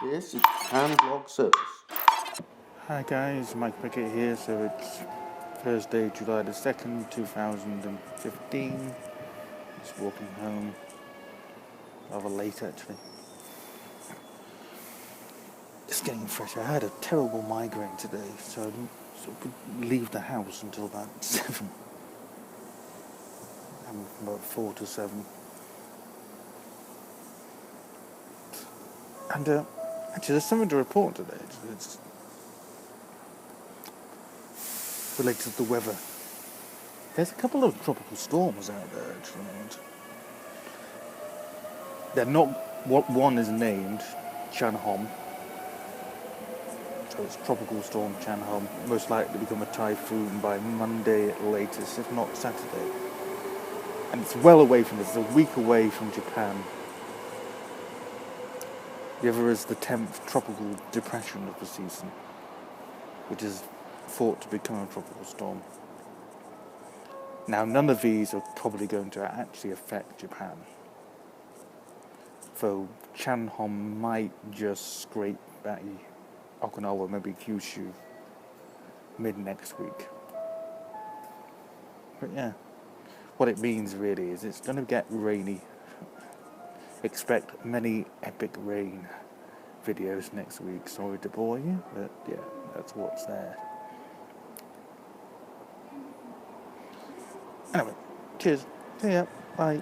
This is Japan Vlog Service. Hi guys, Mike Pickett here. So it's Thursday, July the 2nd, 2015. Just walking home. Rather late actually. Just getting fresh. I had a terrible migraine today, so I didn't could leave the house until about 7. And from about 4 to 7. And actually there's something to report today. It's related to the weather. There's a couple of tropical storms out there actually. They're not, what one is named Chan-Hom. So it's Tropical Storm Chan-Hom, most likely to become a typhoon by Monday at latest, if not Saturday. And it's well away from this, it's a week away from Japan. The other is the 10th tropical depression of the season, which is thought to become a tropical storm. Now, none of these are probably going to actually affect Japan, though Chan-Hom might just scrape by Okinawa, maybe Kyushu, mid next week. But yeah, what it means really is it's going to get rainy. Expect many epic rain videos next week. Sorry to bore you, but yeah, that's what's there. Anyway, cheers. See ya. Bye.